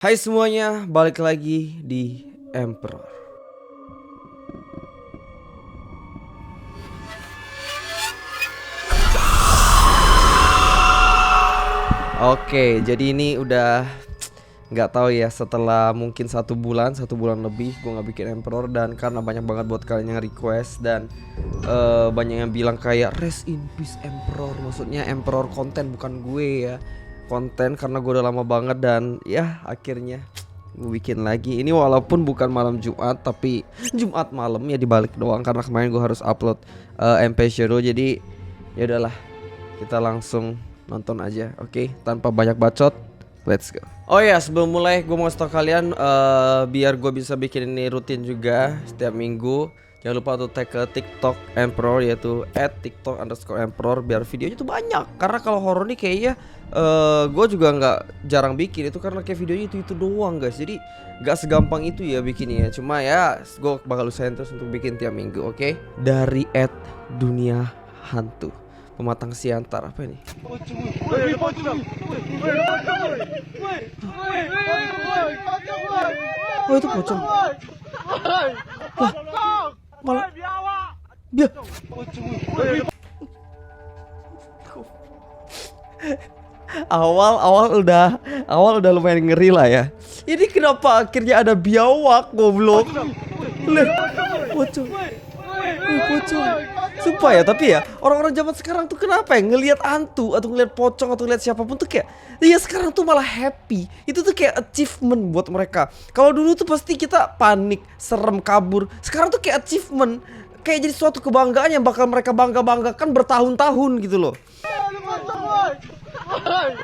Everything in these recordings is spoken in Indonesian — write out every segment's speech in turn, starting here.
Hai semuanya, balik lagi di Emperor. Oke, jadi ini udah nggak tahu ya, setelah mungkin satu bulan lebih gue nggak bikin Emperor, dan karena banyak banget buat kalian yang request dan banyak yang bilang kayak rest in peace Emperor, maksudnya Emperor konten bukan gue ya, konten karena gue udah lama banget. Dan ya akhirnya gue bikin lagi ini, walaupun bukan malam Jumat tapi Jumat malam ya, dibalik doang karena kemarin gue harus upload MP Shadow. Jadi ya udahlah, kita langsung nonton aja, oke? Tanpa banyak bacot, let's go. Oh ya, sebelum mulai gue mau kasih tau kalian, biar gue bisa bikin ini rutin juga setiap minggu, jangan lupa untuk tag ke TikTok Emperor, yaitu @tiktok_emperor, biar videonya tuh banyak. Karena kalau horor nih kayaknya gue juga nggak jarang bikin itu, karena kayak videonya itu doang guys. Jadi nggak segampang itu ya bikinnya. Cuma ya gue bakal usahain terus untuk bikin tiap minggu, oke? Dari @dunia hantu pematang siantar, apa ini? Oh itu pocong. Lah, malah dia. Awal udah lumayan ngeri lah ya. Ini kenapa akhirnya ada biawak, goblok? Leh, pocong. Pocong. Sumpah ya, tapi ya orang-orang zaman sekarang tuh kenapa ya ngelihat hantu atau ngelihat pocong atau ngelihat siapapun tuh kayak, ya sekarang tuh malah happy. Itu tuh kayak achievement buat mereka. Kalau dulu tuh pasti kita panik, serem, kabur. Sekarang tuh kayak achievement, kayak jadi suatu kebanggaan yang bakal mereka banggakan bertahun-tahun gitu loh.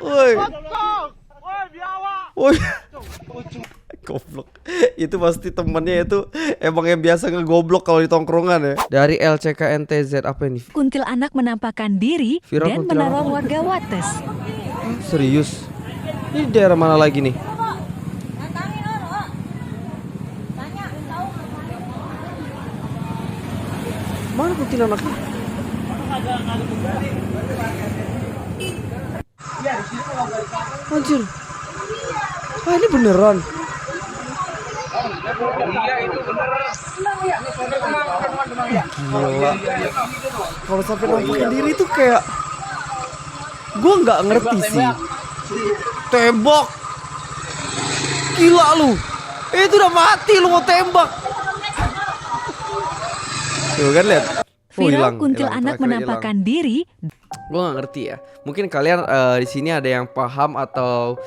Woi. Woi. Goblok. Itu pasti temennya itu emang yang biasa ngegoblok kalau di tongkrongan ya. Dari LCKNTZ, apa ini? Kuntilanak menampakkan diri Viral dan kuntilanak. meneror warga Wates. Serius? Ini daerah mana lagi nih? Mana kuntilanaknya? Anjir. Ah, ini beneran. Gila. Kalau sampai nampakin diri itu kayak, gue nggak ngerti sih. Tembak. Gila lu. Itu udah mati, lu mau tembak. Tuh kan lihat. Viral kuntilanak menampakkan diri. Gue nggak ngerti ya. Mungkin kalian di sini ada yang paham atau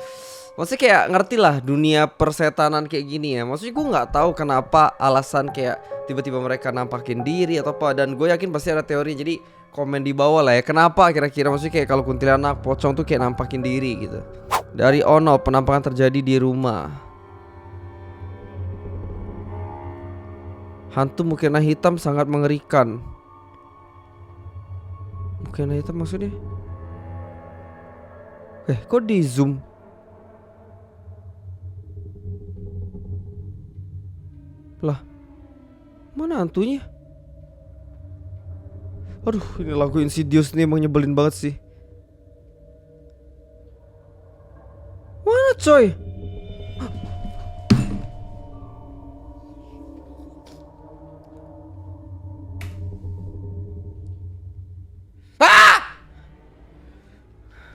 maksudnya kayak ngerti lah dunia persetanan kayak gini ya. Maksudnya gue nggak tahu kenapa alasan kayak tiba-tiba mereka nampakin diri atau apa. Dan gue yakin pasti ada teori. Jadi komen di bawah lah ya, kenapa kira-kira, maksudnya kayak kalau kuntilanak, pocong tuh kayak nampakin diri gitu. Dari Ono, penampakan terjadi di rumah. Hantu mukena hitam sangat mengerikan. Mukena hitam maksudnya? Kok di zoom? Lah, mana hantunya? Aduh, ini lagu Insidious nih emang nyebelin banget sih. Mana coy?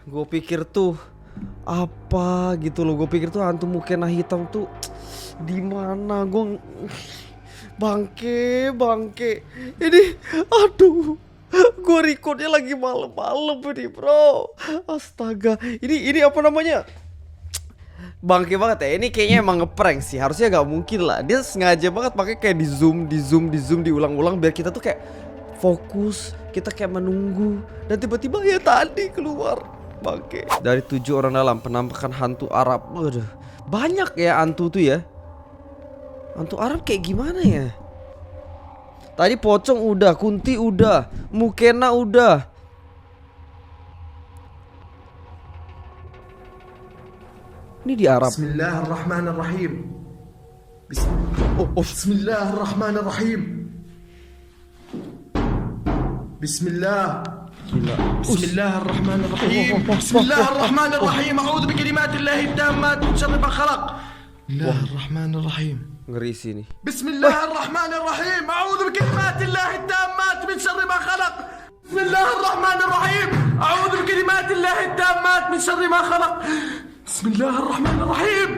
Gue pikir tuh apa gitu loh. Gue pikir tuh hantu mukena hitam tuh di mana? Gue bangke. Ini aduh. Gue recordnya lagi malam-malam nih, bro. Astaga. Ini apa namanya? Bangke banget ya. Ini kayaknya emang ngeprank sih. Harusnya gak mungkin lah. Dia sengaja banget pakai kayak di zoom, diulang-ulang biar kita tuh kayak fokus, kita kayak menunggu, dan tiba-tiba ya tadi keluar. Bangke. Dari 7 orang dalam penampakan hantu Arab. Waduh, banyak ya hantu tuh ya. Hantu Arab kayak gimana ya? Tadi pocong udah, kunti udah, mukena udah. Ini di Arab. Bismillahirrahmanirrahim. Bismillahirrahmanirrahim. Bismillah. بسم الله الرحمن الرحيم بسم الله الرحمن الرحيم أعوذ بكلمات الله التامات من شر ما خلق Bismillahirrahmanirrahim. Ngeri sih nih. Bismillahirrahmanirrahim. A'udzu bikalimatillahi tammat min syarri ma khalaq. Bismillahirrahmanirrahim. A'udzu bikalimatillahi tammat min syarri ma khalaq. Bismillahirrahmanirrahim.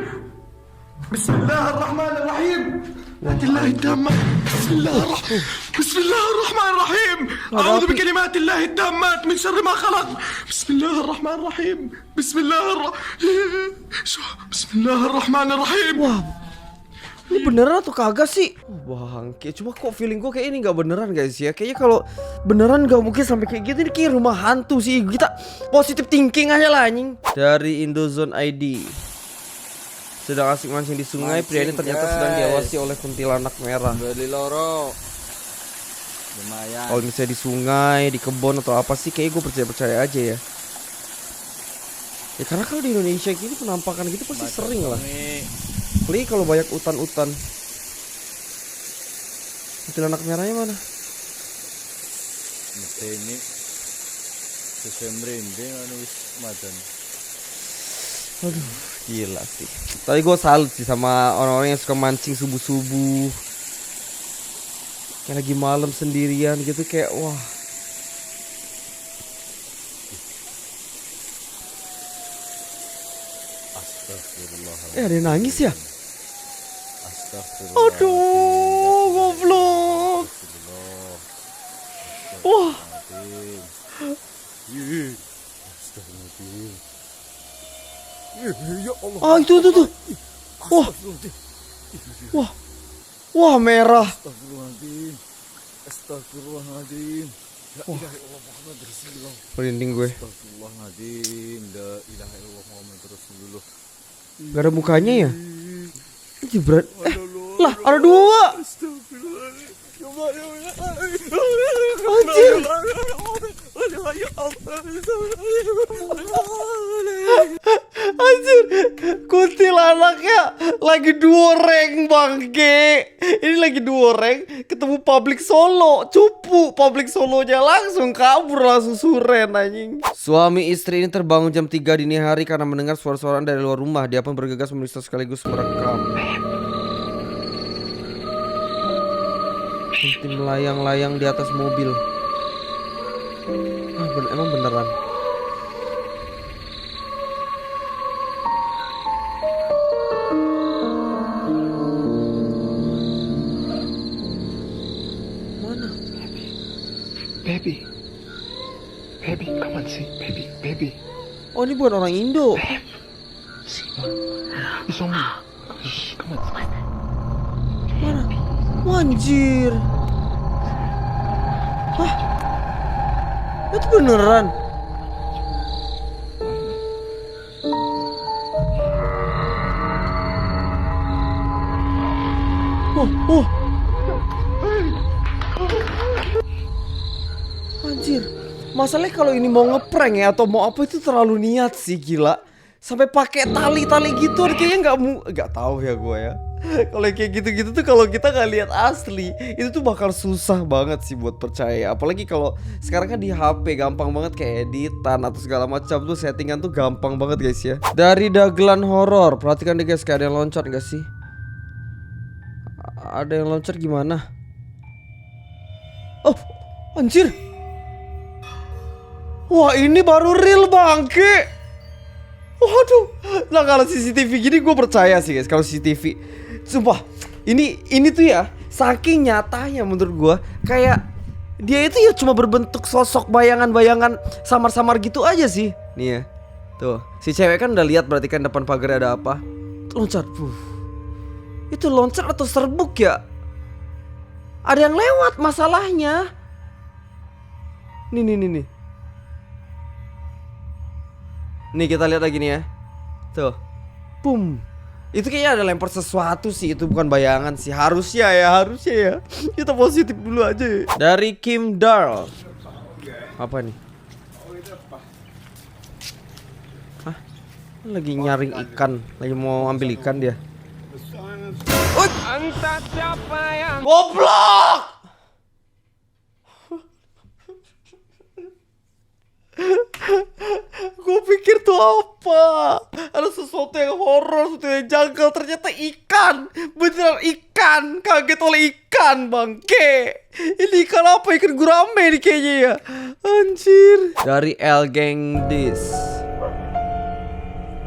Bismillahirrahmanirrahim. Billahi tammat. Bismillahirrahmanirrahim. A'udzu bikalimatillahi tammat min syarri ma khalaq. Bismillahirrahmanirrahim. Bismillahirrahmanirrahim. Wah, ini beneran atau kagak sih? Bangke, cuma kok feeling gue kayak ini nggak beneran guys ya. Kayaknya kalau beneran nggak mungkin sampai kayak gitu. Ini kayak rumah hantu sih. Kita positive thinking aja lah anjing. Dari Indozone ID. Sedang asik mancing di sungai, pria ini ternyata sedang diawasi oleh kuntilanak merah. Beli loro. Lumayan. Kalau misalnya di sungai, di kebun atau apa sih, kayak gue percaya aja ya. Ya karena kalau di Indonesia gini penampakan gitu pasti sering lah. Apalagi kalau banyak hutan-hutan. Kuntilanak merahnya mana? Ini Desember anu wis madan. Aduh, gila sih. Tapi gue salut sih sama orang-orang yang suka mancing subuh-subuh. Kayak lagi malam sendirian gitu kayak wah. Astagfirullahaladzim. Ada yang nangis ya? Astagfirullah. Aduh, goblok. Wah. Astagfirullahaladzim. Ya Allah. Ah itu tuh. Wah. Wah. Wah merah. Astagfirullahaladzim. Astagfirullahaladzim. La ilaha illallah Muhammad Rasulullah. Merinding gue. Astagfirullahaladzim. La ilaha illallah Muhammad Rasulullah. Gak ada mukanya ya? Jebret. Lah ada dua. Anjir. Anjir, kuntilanaknya lagi duoreng bangke. Ini lagi duoreng ketemu public solo, cupu public solonya langsung kabur, langsung suren anjing. Suami istri ini terbangun jam 3 dini hari karena mendengar suara-suara dari luar rumah. Dia pun bergegas memeriksa sekaligus merekam. Kunti melayang-layang di atas mobil. Emang beneran. Mana? Baby, come on, see, baby. Oh ini bukan orang Indo. It's on me. Come on. Mana? Anjir. Hah? Itu beneran? Oh. Anjir. Masalahnya kalau ini mau ngeprank ya atau mau apa itu terlalu niat sih, gila. Sampai pakai tali-tali gitu kayaknya nggak tahu ya gue ya. Kalau kayak gitu-gitu tuh kalau kita nggak lihat asli itu tuh bakal susah banget sih buat percaya. Apalagi kalau sekarang kan di HP gampang banget kayak editan atau segala macam tuh settingan tuh gampang banget guys ya. Dari dagelan horor, perhatikan deh guys, kayak ada yang loncat gak sih? Ada yang loncat gimana? Oh, anjir. Wah ini baru real bangke. Waduh. Nah kalau CCTV gini gue percaya sih guys. Kalau CCTV, sumpah ini tuh ya saking nyatanya menurut gue. Kayak dia itu ya cuma berbentuk sosok bayangan-bayangan samar-samar gitu aja sih. Nih ya, tuh si cewek kan udah lihat berarti kan depan pagar ada apa. Loncat. Itu loncat atau serbuk ya? Ada yang lewat masalahnya. Nih. Nih kita lihat lagi nih ya. Tuh. Boom. Itu kayaknya ada lempar sesuatu sih. Itu bukan bayangan sih. Harusnya ya. Kita positif dulu aja ya. Dari Kim Darl. Apa nih? Hah? Lagi nyaring ikan. Lagi mau ambil ikan dia. Entah siapa yang goblok. Gue pikir tuh apa? Ada sesuatu yang horor, sesuatu yang janggal. Ternyata ikan. Beneran ikan. Kaget oleh ikan, bangke. Ini ikan apa? Ikan gurame nih kayaknya ya. Anjir. Dari El Gengdis.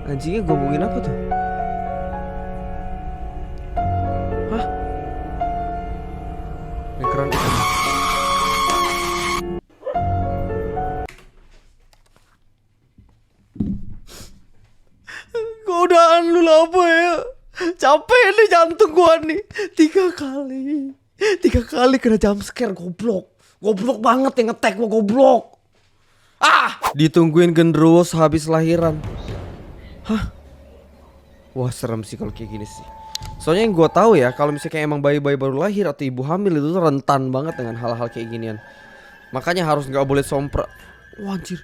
Anjingnya ngomongin apa tuh? Hah? Ini keren ikan. Godaan lu lah apa ya? Capek nih jantung gua nih. 3 kali kena jump scare, goblok. Goblok banget yang ngetek gua, goblok. Ditungguin genderuwo habis lahiran. Hah? Wah, serem sih kalau kayak gini sih. Soalnya yang gua tahu ya, kalau misalnya kayak emang bayi-bayi baru lahir atau ibu hamil itu tuh rentan banget dengan hal-hal kayak ginian. Makanya harus nggak boleh sompra. Wah, anjir.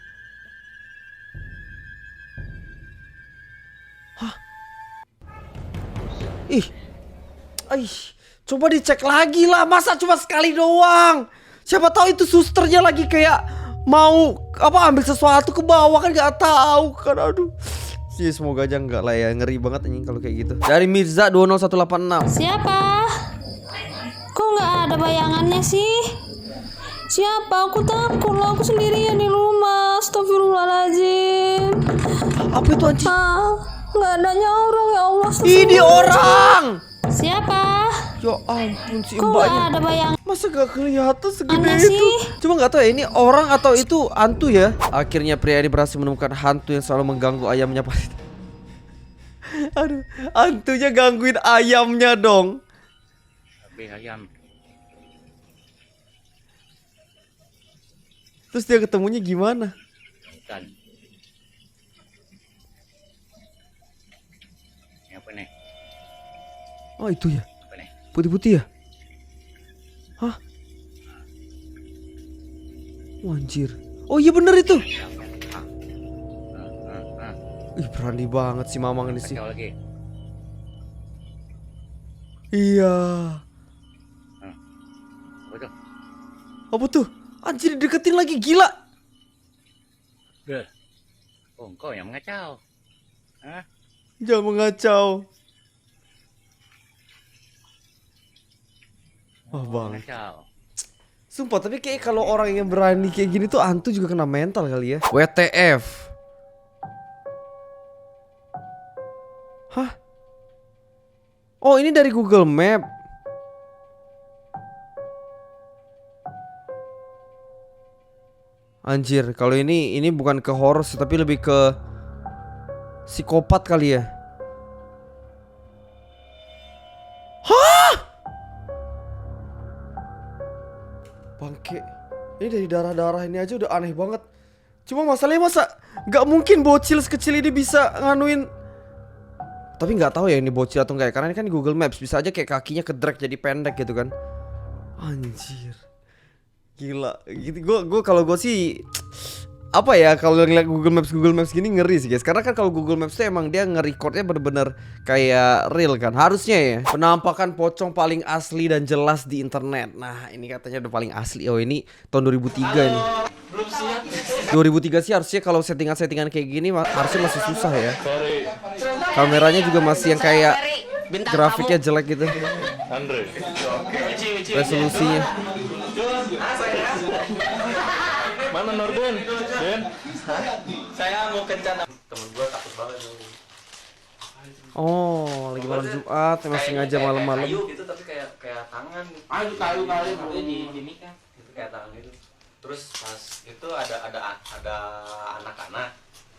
Ih, coba dicek lagi lah. Masa cuma sekali doang? Siapa tahu itu susternya lagi kayak mau apa ambil sesuatu ke bawah, kan nggak tahu kan. Aduh. Sih semoga aja enggak lah ya, ngeri banget anjing kalau kayak gitu. Dari Mirza 20186. Siapa? Kok nggak ada bayangannya sih? Siapa? Aku takut lah, aku sendirian di rumah. Astagfirullahaladzim. Apa itu anjing? Nggak adanya orang, ya Allah. Ini orang. Siapa? Ya ampun si Kok nggak mbaknya. ada bayangan? Masa gak kelihatan segede Mana itu? sih? Cuma nggak tahu ya ini orang atau itu hantu ya. Akhirnya pria ini berhasil menemukan hantu yang selalu mengganggu ayamnya. Aduh, hantunya gangguin ayamnya dong. Tapi ayam. Terus dia ketemunya gimana? Bukan. Ini apa nih? Oh itu ya, Apa nih? putih-putih ya? Hah? Wanjir. Oh iya bener itu. Ih berani banget si Mamang ini sih. Kacau lagi. Iya. Apa tuh? Apa tuh? Anjir deketin lagi, gila. Dah. Oh, engkau yang mengacau. Hah? Jangan mengacau. Wah bang. Mengacau. Sumpah tapi kayak kalau orang yang berani kayak gini tuh hantu juga kena mental kali ya. WTF. Hah? Oh ini dari Google Map. Anjir, kalau ini bukan ke horor sih, tapi lebih ke psikopat kali ya. Hah? Bangke. Ini dari darah-darah ini aja udah aneh banget. Cuma masalahnya masa nggak mungkin bocil sekecil ini bisa nganuin. Tapi nggak tahu ya ini bocil atau enggak ya, karena ini kan di Google Maps, bisa aja kayak kakinya ke-drag jadi pendek gitu kan. Anjir. Gila, gitu. Gue kalau gue sih apa ya, kalau ngeliat Google Maps gini ngeri sih guys. Karena kan kalau Google Maps tuh emang dia nge-recordnya bener-bener kayak real kan. Harusnya ya. Penampakan pocong paling asli dan jelas di internet. Nah ini katanya udah paling asli. Oh ini tahun 2003 ini. 2003 sih harusnya kalau settingan-settingan kayak gini harusnya masih susah ya. Kameranya juga masih yang kayak grafiknya jelek gitu. Resolusinya. Mana Norden? Den? Saya mau kencan. Temen gue takut banget. Oh, lagi malam Jumat, emang sengaja malam-malam. Kayu gitu tapi kayak tangan. Kayu di ini kan. Itu kayak tangan gitu. Terus pas itu ada anak-anak.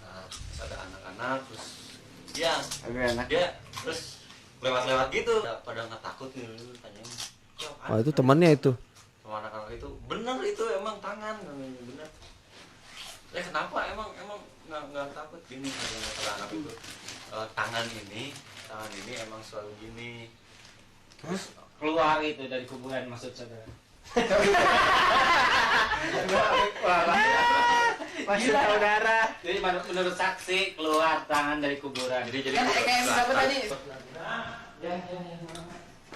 Nah, terus ada anak-anak terus dia terus lewat-lewat gitu. Pada nggak takut nih tanyain. Wah, itu temannya itu. Sama anak-anak itu bener itu emang tangan bener. Kenapa emang nggak takut gini kata anak itu. Tangan ini emang selalu gini. Terus Keluar itu dari kuburan maksud saudara. Maksud saudara. Jadi menurut saksi keluar tangan dari kuburan. jadi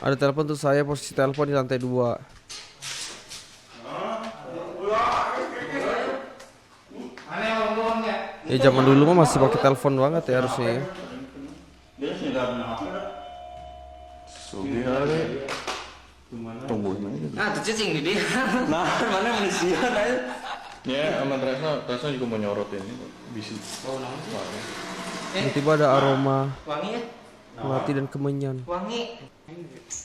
Ada telepon tuh, saya posisi telepon di lantai 2. Mana yang ngomong Ya zaman dulu mah masih pakai telepon banget ya harusnya ya. Ah, tuh cacing di dia. Nah, mana manusia aja. Ya, aman Tresna juga mau nyorot ini. Bisi. Tiba-tiba ada aroma Wangi ya? melati dan kemenyan. Wangi.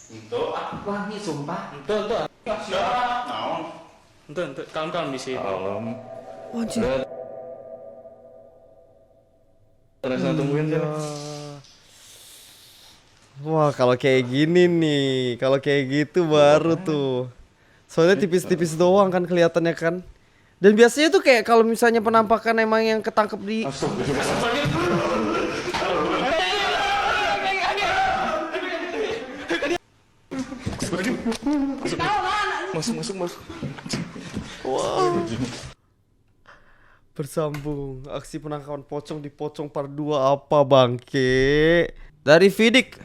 Itu wangi sumpah. Untuk kawan-kawan di sini. Oh, anjir. Tresna tungguin Iya. sana. Wah, kalau kayak gini nih, kalau kayak gitu baru tuh. Soalnya tipis-tipis doang kan kelihatannya kan. Dan biasanya tuh kayak kalau misalnya penampakan emang yang ketangkep di Masuk. bersambung. Aksi penangkapan pocong di Pocong Part 2 apa bangke? Dari Vidik.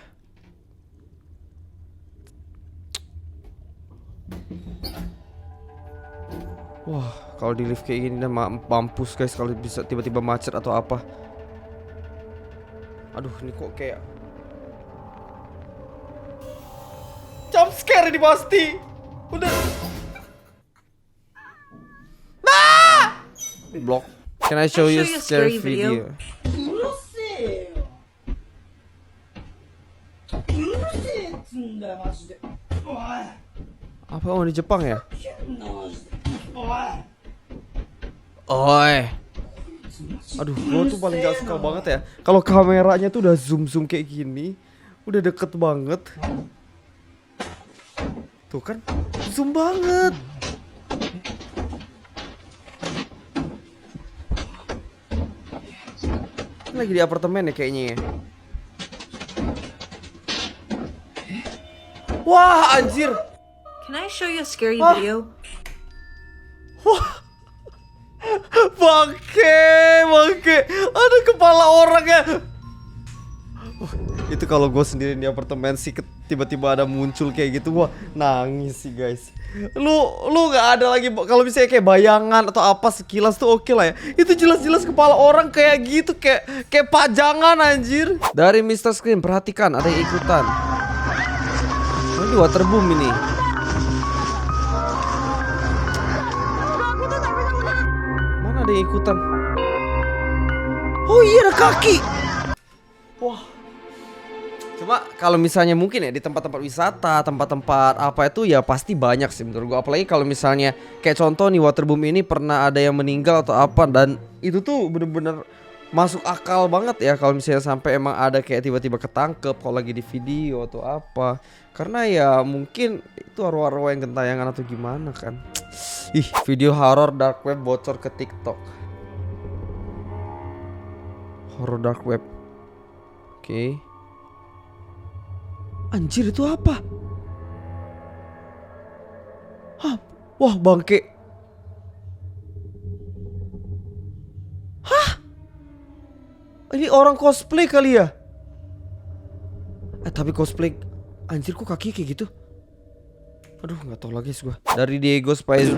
Wah, kalau di lift kayak gini dan mampus guys kalau bisa tiba-tiba macet atau apa. Aduh, ini kok kayak jump scare ini pasti. Udah. Block. Can I show you scary video? Apa mau di Jepang ya? Oi. Aduh, gua tuh paling gak suka banget ya kalau kameranya tuh udah zoom kayak gini, udah deket banget. Tuh kan, zoom banget. Lagi di apartemen ya kayaknya ya. Wah, anjir. Can I show you a scary video? Bangke. Ada kepala orang ya. Itu kalau gue sendiri di apartemen sih tiba-tiba ada muncul kayak gitu, wah nangis sih guys. Lu nggak ada lagi kalau misalnya kayak bayangan atau apa sekilas tuh oke lah ya. Itu jelas-jelas kepala orang kayak gitu, kayak pajangan anjir. Dari Mr. Screen, perhatikan ada yang ikutan. Oh, ini waterboom ini. Mana ada yang ikutan? Oh iya, ada kaki. Wah. Cuma kalau misalnya mungkin ya di tempat-tempat wisata, tempat-tempat apa itu ya pasti banyak sih menurut gua. Apalagi kalau misalnya kayak contoh nih waterboom ini pernah ada yang meninggal atau apa, dan itu tuh bener-bener masuk akal banget ya kalau misalnya sampai emang ada kayak tiba-tiba ketangkep kalau lagi di video atau apa. Karena ya mungkin itu arwah-arwah yang gentayangan atau gimana kan. Ih, video horor dark web bocor ke TikTok. Horor dark web. Oke. Anjir, itu apa? Hah? Wah, bangke. Hah? Ini orang cosplay kali ya? Tapi cosplay. Anjir, kok kaki kayak gitu? Aduh, nggak tahu lagi gua. Dari Diego Spider.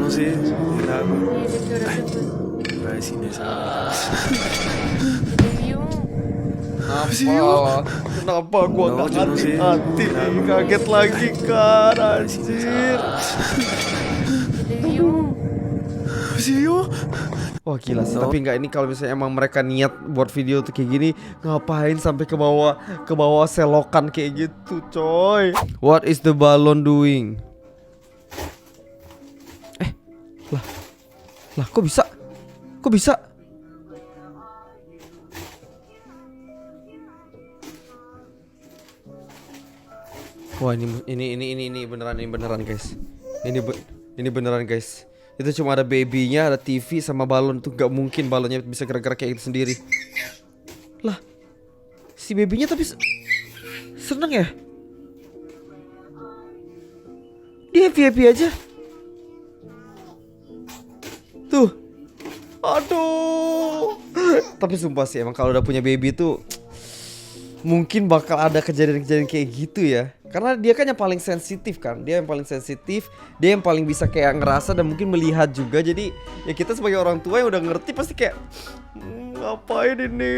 Kenapa gua gak hati-hati nih? Kaget lagi kan, anjir. Wah gila sih, tapi nggak ini kalau misalnya emang mereka niat buat video tuh kayak gini, ngapain sampai ke bawah selokan kayak gitu, coy. What is the balloon doing? Lah kok bisa? Kok bisa? Wah ini beneran guys. Ini beneran guys. Itu cuma ada babynya, ada TV sama balon tuh, gak mungkin balonnya bisa gerak-gerak kayak gitu sendiri. Lah, si babynya tapi seneng ya? Dia happy aja. Tuh, aduh. Tapi sumpah sih emang kalau udah punya baby tuh mungkin bakal ada kejadian-kejadian kayak gitu ya. Karena dia kan yang paling sensitif kan. Dia yang paling sensitif, dia yang paling bisa kayak ngerasa dan mungkin melihat juga. Jadi ya kita sebagai orang tua yang udah ngerti pasti kayak ngapain ini.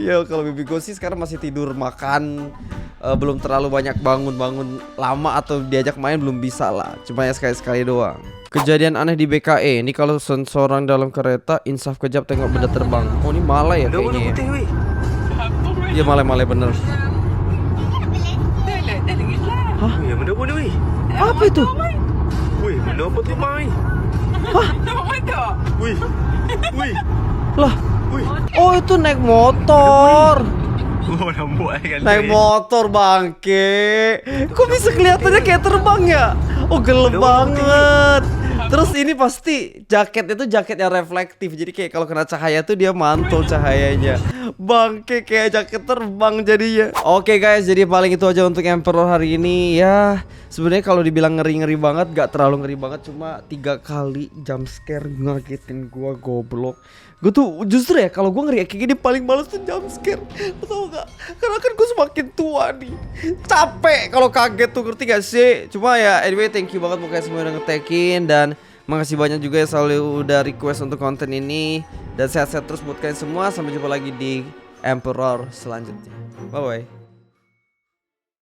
Ya kalau baby gue sih sekarang masih tidur, makan, belum terlalu banyak bangun-bangun lama atau diajak main belum bisa lah. Cuma ya sekali-sekali doang. Kejadian aneh di BKE. Ini kalau seseorang dalam kereta insaf kejap tengok benda terbang. Oh ini Malay ya kayaknya ya. Iya Malay bener. Hah? Ya benda apa ni weh? Apa itu? Weh, benda apa tu mai? Hah? Weh. Weh. Lah. Oh itu naik motor. Oh, nampak kan. Naik motor bangke. Kok bisa kelihatannya kayak terbang ya? Oh gelap banget. Terus ini pasti jaket itu jaket yang reflektif. Jadi kayak kalau kena cahaya tuh dia mantul cahayanya. Bangke kayak jaket terbang jadinya. Oke guys, jadi paling itu aja untuk Emperor hari ini ya. Sebenarnya kalau dibilang ngeri-ngeri banget, gak terlalu ngeri banget. Cuma 3 kali jump scare ngagetin gua, goblok. Gue tuh justru ya kalau gue ngeri kayak gini paling males tuh jump scare. Lo tau gak? Karena kan gue semakin tua nih, capek kalau kaget tuh, ngerti gak sih? Cuma ya anyway, thank you banget buat kalian semua udah ngetekin. Dan makasih banyak juga yang selalu udah request untuk konten ini. Dan sehat-sehat terus buat kalian semua. Sampai jumpa lagi di Emperor selanjutnya. Bye bye.